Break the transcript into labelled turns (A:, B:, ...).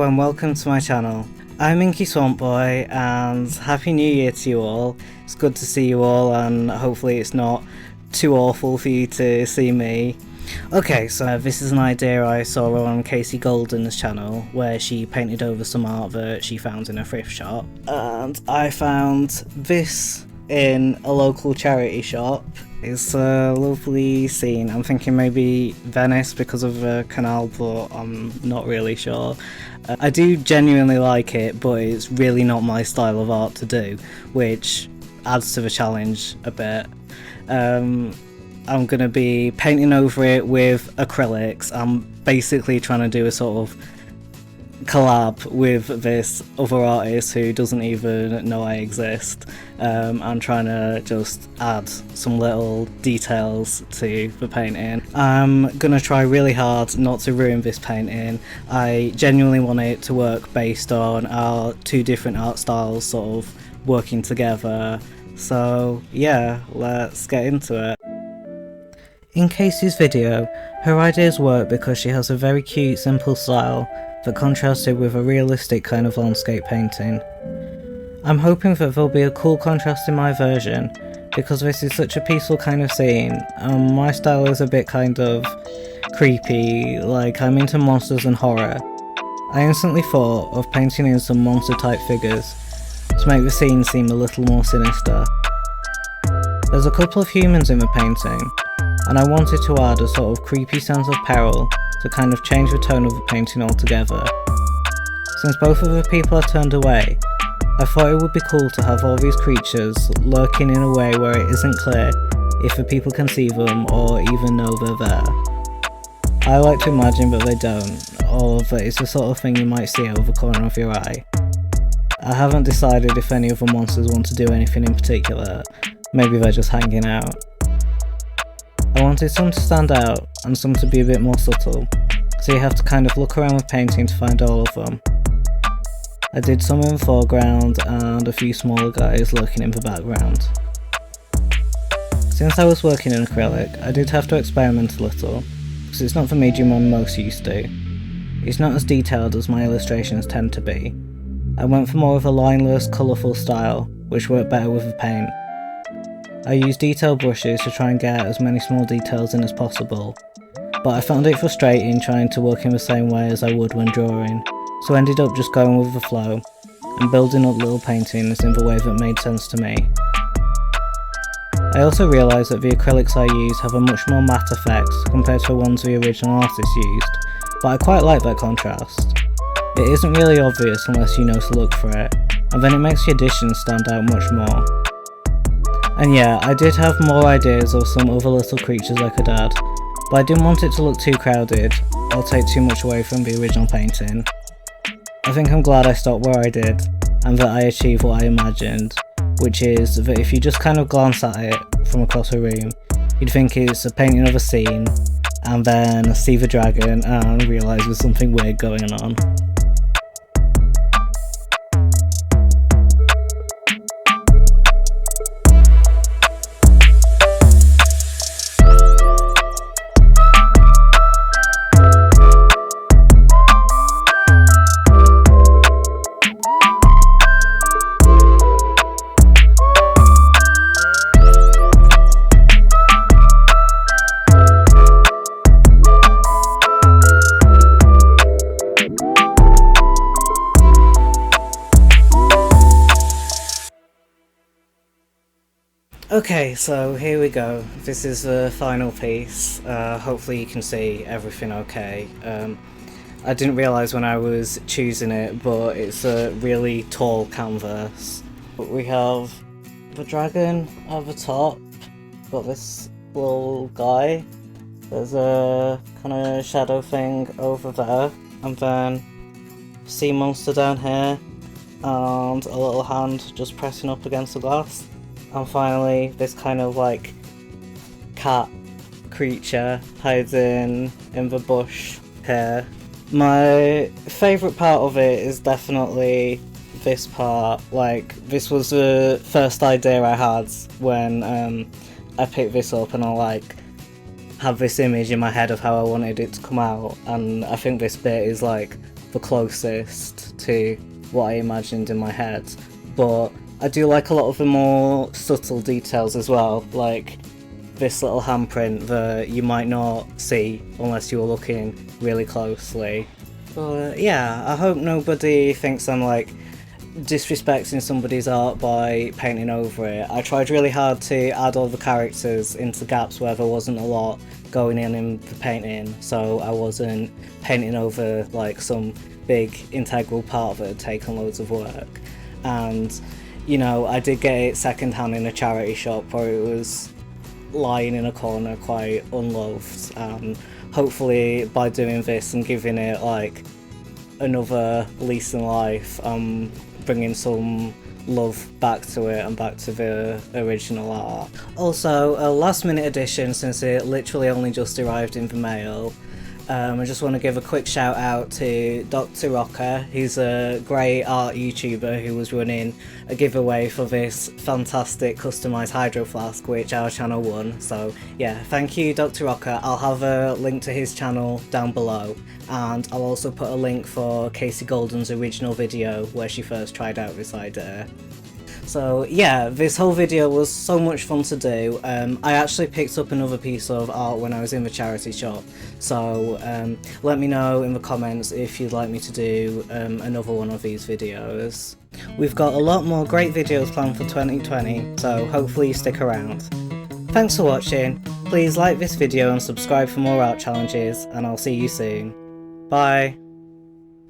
A: and welcome to my channel. I'm Inky Swamp Boy and Happy New Year to you all. It's good to see you all and hopefully it's not too awful for you to see me. Okay, so this is an idea I saw on Casey Golden's channel where she painted over some art that she found in a thrift shop, and I found this in a local charity shop. It's a lovely scene. I'm thinking maybe Venice because of the canal, but I'm not really sure. I do genuinely like it, but it's really not my style of art to do, which adds to the challenge a bit. I'm going to be painting over it with acrylics. I'm basically trying to do a sort of collab with this other artist who doesn't even know I exist. I'm trying to just add some little details to the painting. I'm going to try really hard not to ruin this painting. I genuinely want it to work based on our two different art styles sort of working together. So yeah, let's get into it. In Casey's video, her ideas work because she has a very cute, simple style that contrasted with a realistic kind of landscape painting. I'm hoping that there'll be a cool contrast in my version, because this is such a peaceful kind of scene, and my style is a bit kind of creepy, like I'm into monsters and horror. I instantly thought of painting in some monster type figures, to make the scene seem a little more sinister. There's a couple of humans in the painting, and I wanted to add a sort of creepy sense of peril to kind of change the tone of the painting altogether. Since both of the people are turned away, I thought it would be cool to have all these creatures lurking in a way where it isn't clear if the people can see them or even know they're there. I like to imagine that they don't, or that it's the sort of thing you might see out of the corner of your eye. I haven't decided if any of the monsters want to do anything in particular, maybe they're just hanging out. I wanted some to stand out and some to be a bit more subtle, so you have to kind of look around the painting to find all of them. I did some in the foreground and a few smaller guys lurking in the background. Since I was working in acrylic, I did have to experiment a little, because it's not the medium I'm most used to. It's not as detailed as my illustrations tend to be. I went for more of a lineless, colourful style, which worked better with the paint. I used detail brushes to try and get as many small details in as possible, but I found it frustrating trying to work in the same way as I would when drawing, so I ended up just going with the flow and building up little paintings in the way that made sense to me. I also realised that the acrylics I use have a much more matte effect compared to the ones the original artist used, but I quite like that contrast. It isn't really obvious unless you know to look for it, and then it makes the additions stand out much more. And yeah, I did have more ideas of some other little creatures I could add, but I didn't want it to look too crowded or take too much away from the original painting. I think I'm glad I stopped where I did, and that I achieved what I imagined, which is that if you just kind of glance at it from across a room, you'd think it's a painting of a scene, and then see the dragon and realise there's something weird going on. Okay, so here we go. This is the final piece. Hopefully you can see everything okay. I didn't realise when I was choosing it, but it's a really tall canvas. We have the dragon at the top, got this little guy, there's a kind of shadow thing over there, and then sea monster down here, and a little hand just pressing up against the glass. And finally, this kind of like cat creature hiding in the bush here. My favourite part of it is definitely this part. Like, this was the first idea I had when I picked this up, and I had this image in my head of how I wanted it to come out, and I think this bit is like the closest to what I imagined in my head, but I do like a lot of the more subtle details as well, like this little handprint that you might not see unless you're looking really closely. But yeah, I hope nobody thinks I'm like disrespecting somebody's art by painting over it. I tried really hard to add all the characters into gaps where there wasn't a lot going in the painting, so I wasn't painting over like some big integral part that had taken loads of work. And you know, I did get it second hand in a charity shop where it was lying in a corner quite unloved, and hopefully by doing this and giving it like another lease in life, I'm bringing some love back to it and back to the original art. Also, a last minute addition since it literally only just arrived in the mail. I just want to give a quick shout out to Dr. Rocker. He's a great art YouTuber who was running a giveaway for this fantastic customised hydro flask which our channel won. So yeah, thank you Dr. Rocker. I'll have a link to his channel down below, and I'll also put a link for Casey Golden's original video where she first tried out this idea. So yeah, this whole video was so much fun to do. I actually picked up another piece of art when I was in the charity shop, so let me know in the comments if you'd like me to do another one of these videos. We've got a lot more great videos planned for 2020, so hopefully you stick around. Thanks for watching, please like this video and subscribe for more art challenges, and I'll see you soon. Bye!